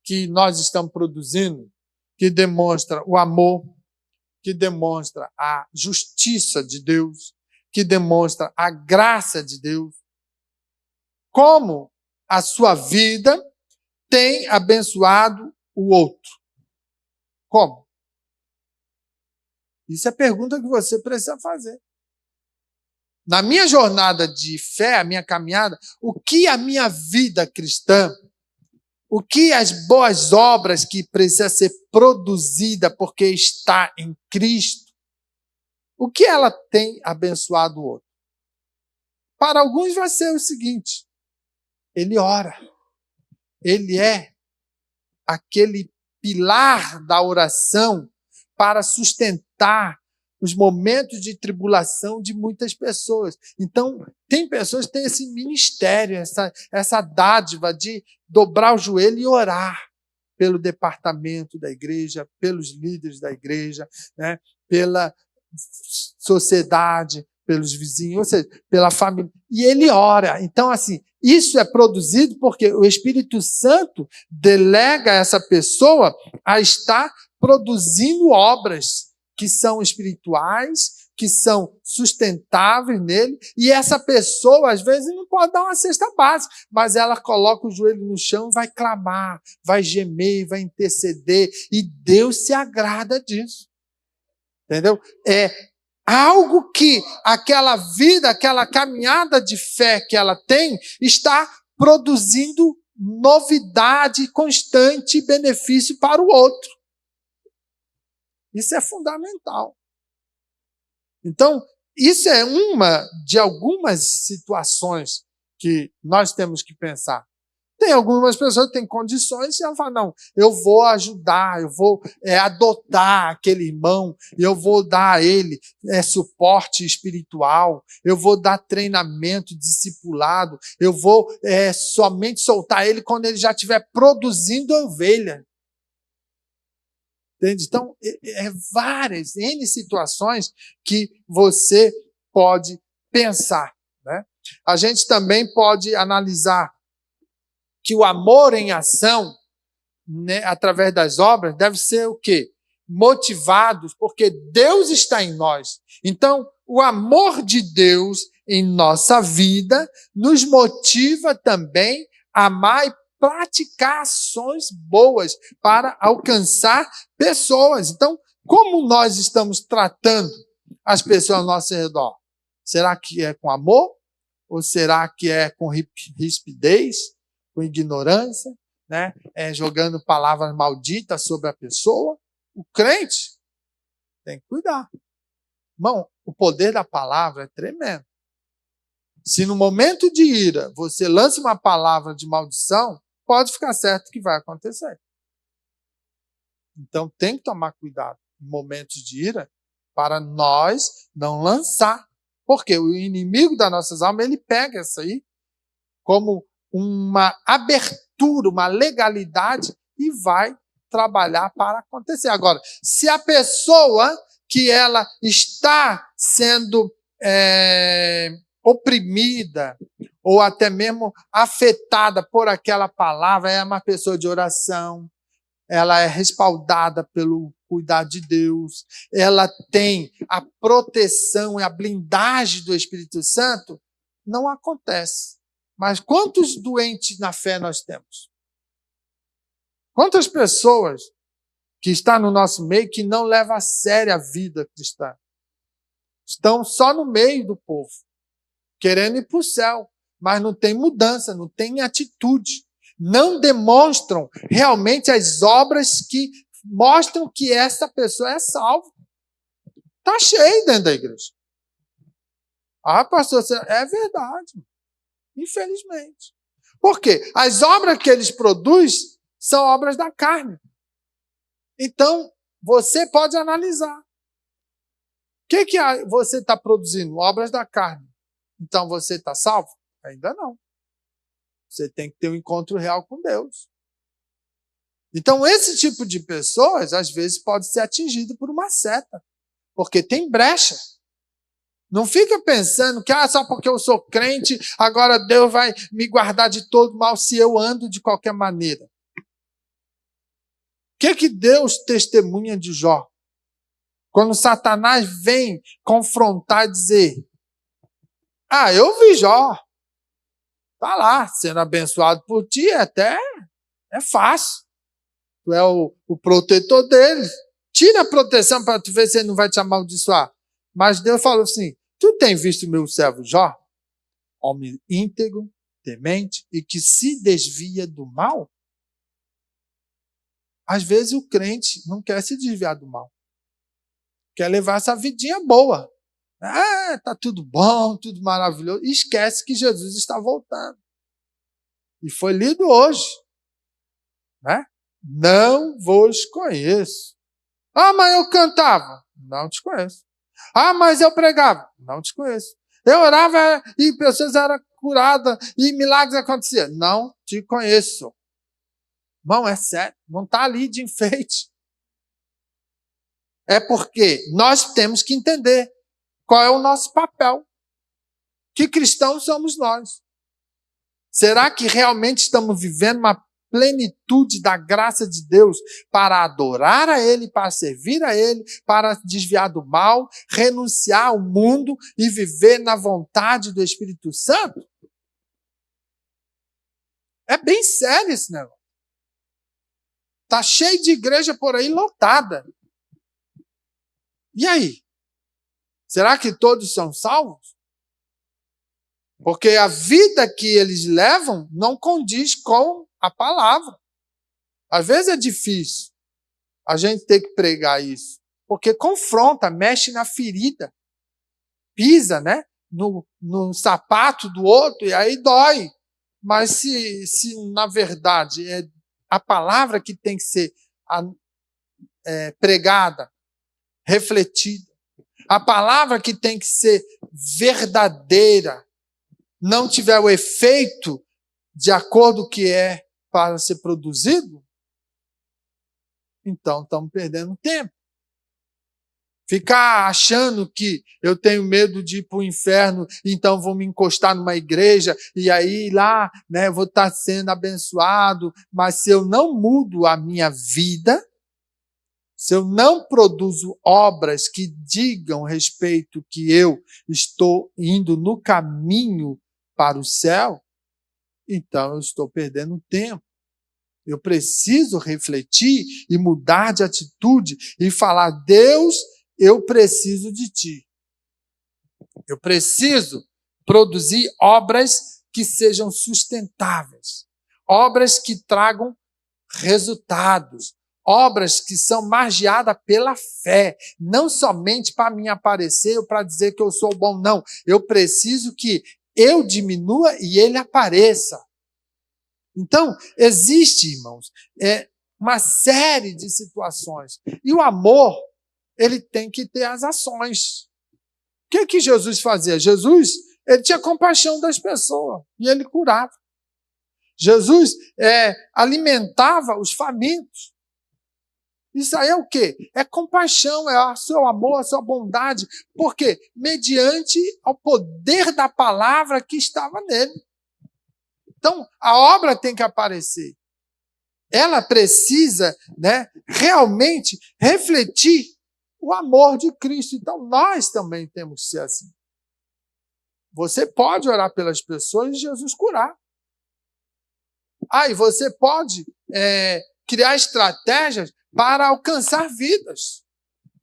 que nós estamos produzindo, que demonstra o amor, que demonstra a justiça de Deus, que demonstra a graça de Deus? Como a sua vida tem abençoado o outro? Como? Isso é a pergunta que você precisa fazer. Na minha jornada de fé, a minha caminhada, o que a minha vida cristã, o que as boas obras que precisa ser produzida porque está em Cristo, o que ela tem abençoado o outro? Para alguns vai ser o seguinte, ele ora, ele é aquele pilar da oração para sustentar os momentos de tribulação de muitas pessoas. Então, tem pessoas que têm esse ministério, essa dádiva de dobrar o joelho e orar pelo departamento da igreja, pelos líderes da igreja, né, pela sociedade, pelos vizinhos, ou seja, pela família. E ele ora. Então, assim, isso é produzido porque o Espírito Santo delega essa pessoa a estar produzindo obras que são espirituais, que são sustentáveis nele, e essa pessoa, às vezes, não pode dar uma cesta básica, mas ela coloca o joelho no chão e vai clamar, vai gemer, vai interceder, e Deus se agrada disso. Entendeu? É algo que aquela vida, aquela caminhada de fé que ela tem, está produzindo novidade constante e benefício para o outro. Isso é fundamental. Então, isso é uma de algumas situações que nós temos que pensar. Tem algumas pessoas que têm condições e ela fala, não, eu vou ajudar, eu vou adotar aquele irmão, eu vou dar a ele suporte espiritual, eu vou dar treinamento, discipulado, eu vou somente soltar ele quando ele já estiver produzindo ovelha. Entende? Então, várias N situações que você pode pensar. Né? A gente também pode analisar que o amor em ação, né, através das obras, deve ser o quê? Motivados, porque Deus está em nós. Então, o amor de Deus em nossa vida nos motiva também a amar e praticar ações boas para alcançar pessoas. Então, como nós estamos tratando as pessoas ao nosso redor? Será que é com amor? Ou será que é com rispidez? Com ignorância, né? Jogando palavras malditas sobre a pessoa? O crente tem que cuidar. Irmão, o poder da palavra é tremendo. Se no momento de ira você lança uma palavra de maldição, pode ficar certo que vai acontecer. Então tem que tomar cuidado em momentos de ira para nós não lançar. Porque o inimigo das nossas almas, ele pega isso aí como uma abertura, uma legalidade e vai trabalhar para acontecer. Agora, se a pessoa que ela está sendo oprimida ou até mesmo afetada por aquela palavra, é uma pessoa de oração, ela é respaldada pelo cuidado de Deus, ela tem a proteção e a blindagem do Espírito Santo, não acontece. Mas quantos doentes na fé nós temos? Quantas pessoas que estão no nosso meio que não levam a sério a vida cristã? Estão só no meio do povo, querendo ir para o céu, mas não tem mudança, não tem atitude. Não demonstram realmente as obras que mostram que essa pessoa é salva. Está cheio dentro da igreja. Ah, pastor, é verdade. Infelizmente. Por quê? As obras que eles produzem são obras da carne. Então, você pode analisar. O que você está produzindo? Obras da carne. Então, você está salvo? Ainda não. Você tem que ter um encontro real com Deus. Então, esse tipo de pessoas, às vezes, pode ser atingido por uma seta. Porque tem brecha. Não fica pensando que só porque eu sou crente, agora Deus vai me guardar de todo mal se eu ando de qualquer maneira. O que Deus testemunha de Jó? Quando Satanás vem confrontar e dizer, eu vi Jó. Está lá, sendo abençoado por ti, é fácil. Tu é o protetor dele. Tira a proteção para tu ver se ele não vai te amaldiçoar. Mas Deus falou assim, tu tem visto o meu servo Jó? Homem íntegro, temente e que se desvia do mal? Às vezes o crente não quer se desviar do mal. Quer levar essa vidinha boa. Tá tudo bom, tudo maravilhoso. E esquece que Jesus está voltando. E foi lido hoje. Né? Não vos conheço. Mas eu cantava. Não te conheço. Mas eu pregava. Não te conheço. Eu orava e pessoas eram curadas e milagres aconteciam. Não te conheço. Irmão, é sério. Não está ali de enfeite. É porque nós temos que entender qual é o nosso papel. Que cristãos somos nós? Será que realmente estamos vivendo uma plenitude da graça de Deus para adorar a Ele, para servir a Ele, para desviar do mal, renunciar ao mundo e viver na vontade do Espírito Santo? É bem sério esse negócio. Está cheio de igreja por aí lotada. E aí? Será que todos são salvos? Porque a vida que eles levam não condiz com a palavra. Às vezes é difícil a gente ter que pregar isso, porque confronta, mexe na ferida, pisa, né, no sapato do outro e aí dói. Mas se na verdade é a palavra que tem que ser pregada, refletida, a palavra que tem que ser verdadeira, não tiver o efeito de acordo com o que é para ser produzido, então estamos perdendo tempo. Ficar achando que eu tenho medo de ir para o inferno, então vou me encostar numa igreja e aí lá, né, vou estar sendo abençoado, mas se eu não mudo a minha vida, se eu não produzo obras que digam respeito que eu estou indo no caminho para o céu, então eu estou perdendo tempo. Eu preciso refletir e mudar de atitude e falar: Deus, eu preciso de ti. Eu preciso produzir obras que sejam sustentáveis, obras que tragam resultados, obras que são margeadas pela fé, não somente para me aparecer ou para dizer que eu sou bom, não. Eu preciso que eu diminua e ele apareça. Então, existe, irmãos, uma série de situações. E o amor, ele tem que ter as ações. O que Jesus fazia? Jesus, ele tinha compaixão das pessoas e ele curava. Jesus alimentava os famintos. Isso aí é o quê? É compaixão, é o seu amor, a sua bondade. Por quê? Mediante ao poder da palavra que estava nele. Então, a obra tem que aparecer. Ela precisa, né, realmente refletir o amor de Cristo. Então, nós também temos que ser assim. Você pode orar pelas pessoas e Jesus curar. E você pode criar estratégias para alcançar vidas.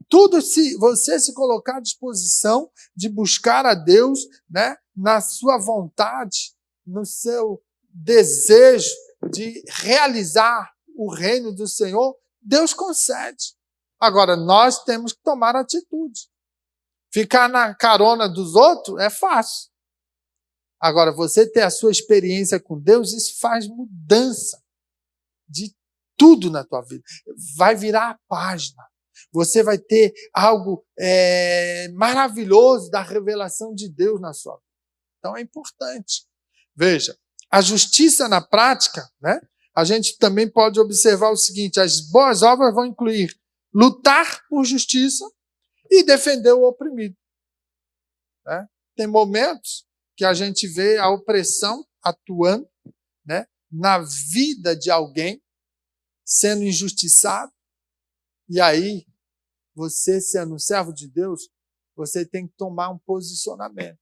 Tudo se você se colocar à disposição de buscar a Deus, né, na sua vontade, no seu desejo de realizar o reino do Senhor, Deus concede. Agora, nós temos que tomar atitude. Ficar na carona dos outros é fácil. Agora, você ter a sua experiência com Deus, isso faz mudança de tudo na tua vida. Vai virar a página. Você vai ter algo maravilhoso da revelação de Deus na sua vida. Então, é importante. Veja, a justiça na prática, né? A gente também pode observar o seguinte: as boas obras vão incluir lutar por justiça e defender o oprimido. Né? Tem momentos que a gente vê a opressão atuando, né, na vida de alguém, sendo injustiçado, e aí, você sendo um servo de Deus, você tem que tomar um posicionamento.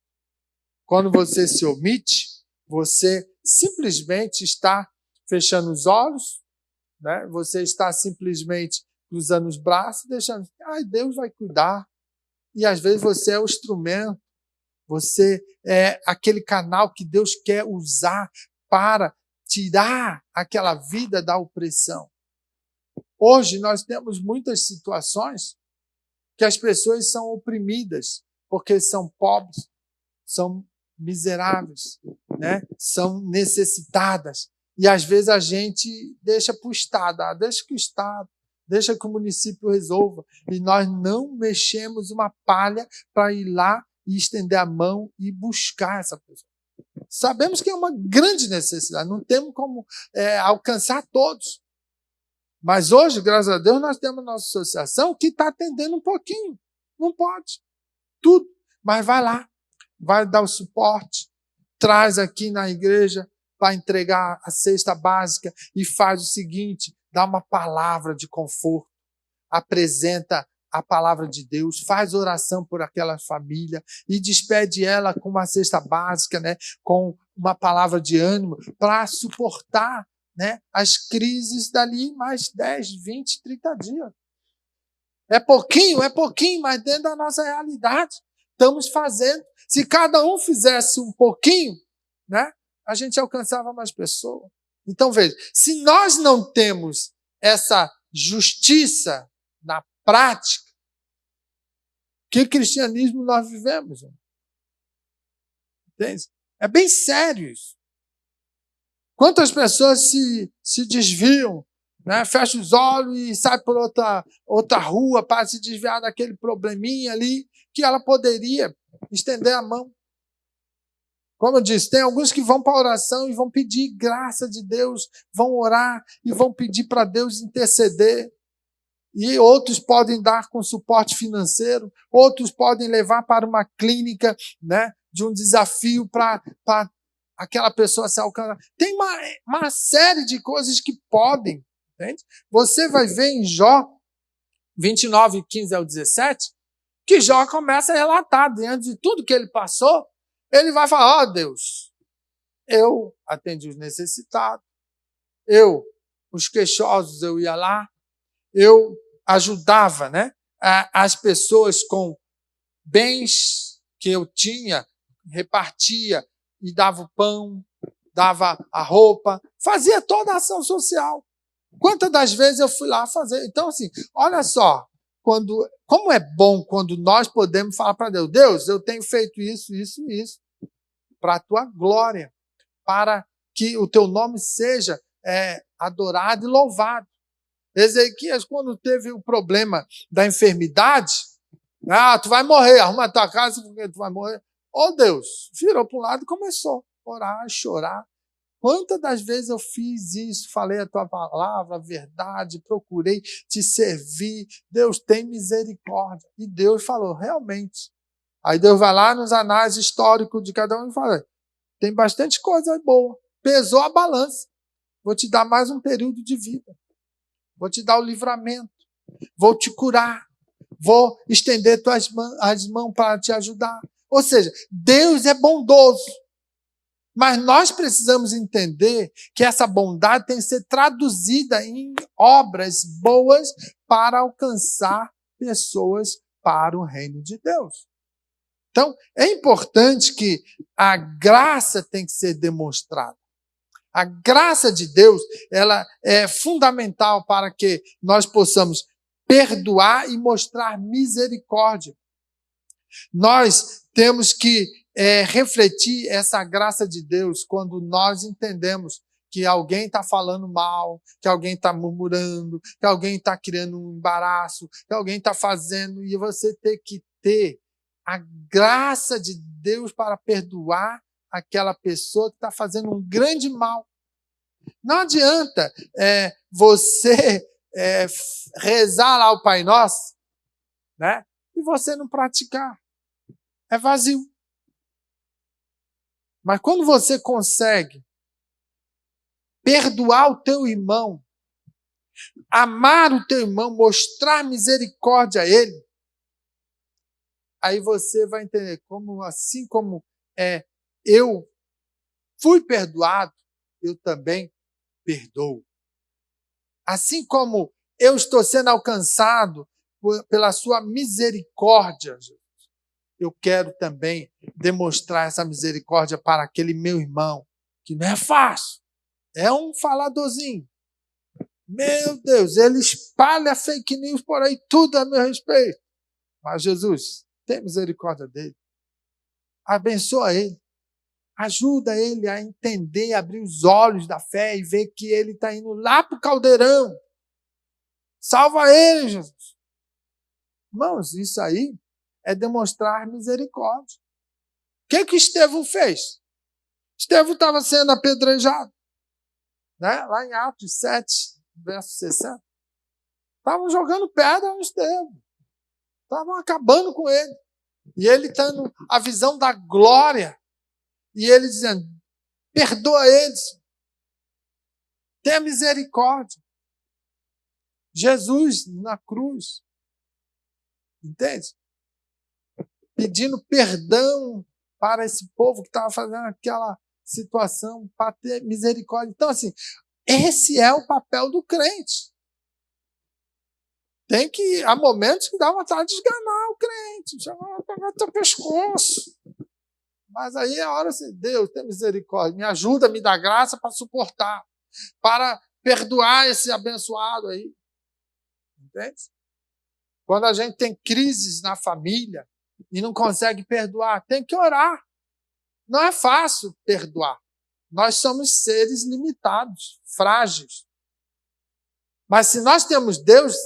Quando você se omite, você simplesmente está fechando os olhos, né? Você está simplesmente cruzando os braços, deixando, Deus vai cuidar. E às vezes você é o instrumento, você é aquele canal que Deus quer usar para tirar aquela vida da opressão. Hoje nós temos muitas situações que as pessoas são oprimidas porque são pobres, são miseráveis, né? São necessitadas. E às vezes a gente deixa para o Estado, deixa que o Estado, deixa que o município resolva. E nós não mexemos uma palha para ir lá e estender a mão e buscar essa pessoa. Sabemos que é uma grande necessidade, não temos como alcançar todos. Mas hoje, graças a Deus, nós temos a nossa associação que está atendendo um pouquinho. Não pode. Tudo. Mas vai lá. Vai dar o suporte. Traz aqui na igreja para entregar a cesta básica e faz o seguinte, dá uma palavra de conforto, apresenta a palavra de Deus, faz oração por aquela família e despede ela com uma cesta básica, né, com uma palavra de ânimo para suportar, né, as crises dali mais 10, 20, 30 dias. É pouquinho, mas dentro da nossa realidade estamos fazendo. Se cada um fizesse um pouquinho, né, a gente alcançava mais pessoas. Então, veja, se nós não temos essa justiça na prática, que cristianismo nós vivemos? Entende? É bem sério isso. Quantas pessoas se desviam, né? Fecha os olhos e sai por outra rua para se desviar daquele probleminha ali, que ela poderia estender a mão. Como eu disse, tem alguns que vão para a oração e vão pedir graça de Deus, vão orar e vão pedir para Deus interceder. E outros podem dar com suporte financeiro, outros podem levar para uma clínica, né, de um desafio para aquela pessoa se alcançar. Tem uma série de coisas que podem. Entende? Você vai ver em Jó 29, 15 ao 17, que Jó começa a relatar, diante de tudo que ele passou, ele vai falar, Deus, eu atendi os necessitados, os queixosos, eu ia lá, eu ajudava, né, as pessoas com bens que eu tinha, repartia e dava o pão, dava a roupa, fazia toda a ação social. Quantas das vezes eu fui lá fazer? Então, assim, olha só, como é bom quando nós podemos falar para Deus, Deus, eu tenho feito isso, para a tua glória, para que o teu nome seja adorado e louvado. Ezequias, quando teve o problema da enfermidade, tu vai morrer, arruma a tua casa porque tu vai morrer. Deus, virou para um lado e começou a orar, a chorar. Quantas das vezes eu fiz isso, falei a tua palavra, a verdade, procurei te servir, Deus tem misericórdia. E Deus falou, realmente. Aí Deus vai lá nos anais históricos de cada um e fala, tem bastante coisa boa, pesou a balança, vou te dar mais um período de vida, vou te dar o livramento, vou te curar, vou estender as mãos para te ajudar. Ou seja, Deus é bondoso. Mas nós precisamos entender que essa bondade tem que ser traduzida em obras boas para alcançar pessoas para o reino de Deus. Então, é importante que a graça tem que ser demonstrada. A graça de Deus, ela é fundamental para que nós possamos perdoar e mostrar misericórdia. Nós temos que refletir essa graça de Deus quando nós entendemos que alguém está falando mal, que alguém está murmurando, que alguém está criando um embaraço, que alguém está fazendo, e você tem que ter a graça de Deus para perdoar aquela pessoa que está fazendo um grande mal. Não adianta você rezar lá o Pai Nosso, né, e você não praticar. É vazio. Mas quando você consegue perdoar o teu irmão, amar o teu irmão, mostrar misericórdia a ele, aí você vai entender como, assim como eu fui perdoado, eu também perdoo. Assim como eu estou sendo alcançado pela sua misericórdia, eu quero também demonstrar essa misericórdia para aquele meu irmão, que não é fácil, é um faladorzinho. Meu Deus, ele espalha fake news por aí, tudo a meu respeito. Mas Jesus, tem misericórdia dele. Abençoa ele. Ajuda ele a entender, abrir os olhos da fé e ver que ele está indo lá para o caldeirão. Salva ele, Jesus. Irmãos, isso aí é demonstrar misericórdia. O que Estevão fez? Estevão estava sendo apedrejado, né? Lá em Atos 7, verso 60. Estavam jogando pedra no Estevão. Estavam acabando com ele. E ele tendo a visão da glória. E ele dizendo, perdoa eles. Tenha misericórdia. Jesus na cruz, entende? Pedindo perdão para esse povo que estava fazendo aquela situação, para ter misericórdia. Então, assim, esse é o papel do crente. Há momentos que dá vontade de esganar o crente, pegar teu pescoço. Mas aí é a hora assim, Deus, tem misericórdia, me ajuda, me dá graça para suportar, para perdoar esse abençoado aí. Entende? Quando a gente tem crises na família e não consegue perdoar, tem que orar. Não é fácil perdoar. Nós somos seres limitados, frágeis. Mas se nós temos Deus,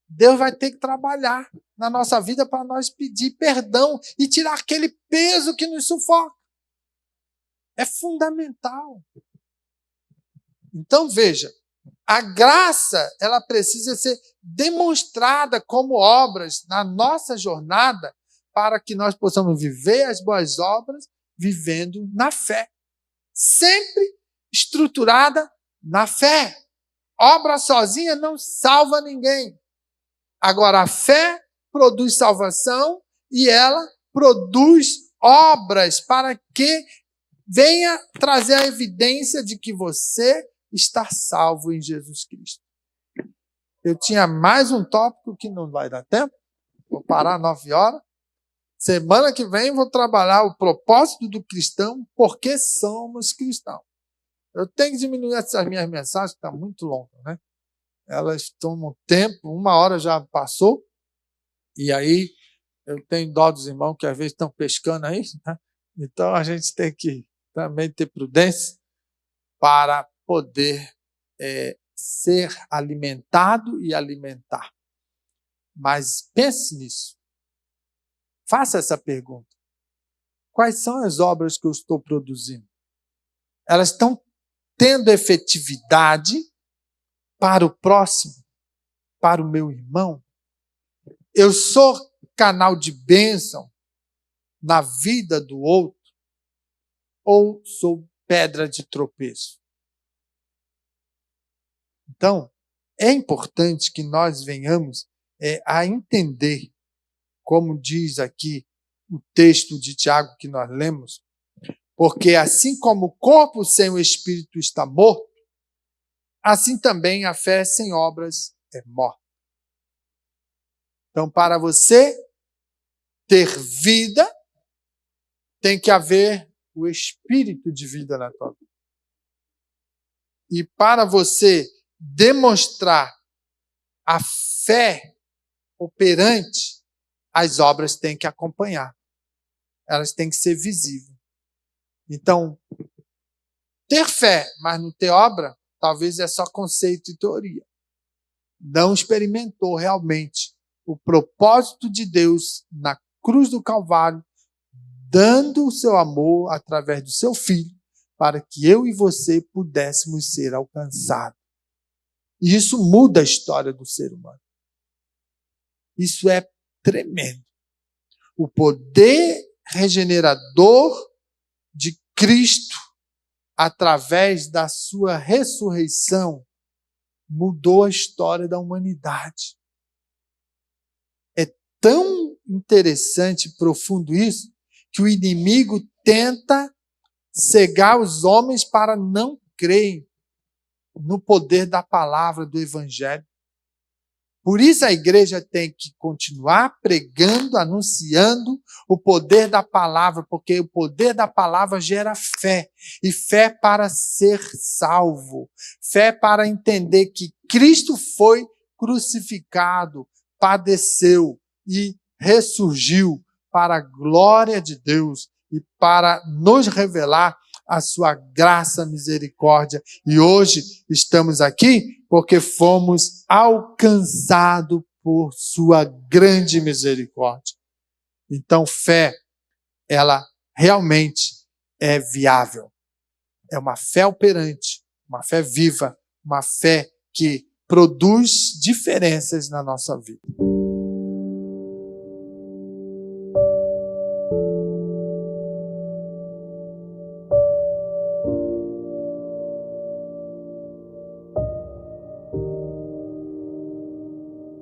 Deus vai ter que trabalhar na nossa vida para nós pedir perdão e tirar aquele peso que nos sufoca. É fundamental. Então, veja, a graça, ela precisa ser demonstrada como obras na nossa jornada para que nós possamos viver as boas obras vivendo na fé. Sempre estruturada na fé. Obra sozinha não salva ninguém. Agora, a fé produz salvação e ela produz obras para que venha trazer a evidência de que você está salvo em Jesus Cristo. Eu tinha mais um tópico que não vai dar tempo. Vou parar 9 horas. Semana que vem vou trabalhar o propósito do cristão, porque somos cristãos. Eu tenho que diminuir essas minhas mensagens, que estão muito longas, né? Elas tomam tempo, 1 hora já passou, e aí eu tenho dó dos irmãos que às vezes estão pescando aí, né? Então a gente tem que também ter prudência para poder ser alimentado e alimentar. Mas pense nisso. Faça essa pergunta. Quais são as obras que eu estou produzindo? Elas estão tendo efetividade para o próximo, para o meu irmão? Eu sou canal de bênção na vida do outro? Ou sou pedra de tropeço? Então, é importante que nós venhamos a entender, como diz aqui o texto de Tiago que nós lemos, porque assim como o corpo sem o espírito está morto, assim também a fé sem obras é morta. Então, para você ter vida, tem que haver o espírito de vida na tua vida. E para você demonstrar a fé operante, as obras têm que acompanhar. Elas têm que ser visíveis. Então, ter fé, mas não ter obra, talvez é só conceito e teoria. Não experimentou realmente o propósito de Deus na cruz do Calvário, dando o seu amor através do seu Filho, para que eu e você pudéssemos ser alcançados. E isso muda a história do ser humano. Isso é tremendo. O poder regenerador de Cristo, através da sua ressurreição, mudou a história da humanidade. É tão interessante e profundo isso, que o inimigo tenta cegar os homens para não crerem no poder da palavra do Evangelho. Por isso a igreja tem que continuar pregando, anunciando o poder da palavra, porque o poder da palavra gera fé, e fé para ser salvo, fé para entender que Cristo foi crucificado, padeceu e ressurgiu para a glória de Deus e para nos revelar a sua graça e misericórdia. E hoje estamos aqui porque fomos alcançados por sua grande misericórdia. Então, fé, ela realmente é viável. É uma fé operante, uma fé viva, uma fé que produz diferenças na nossa vida.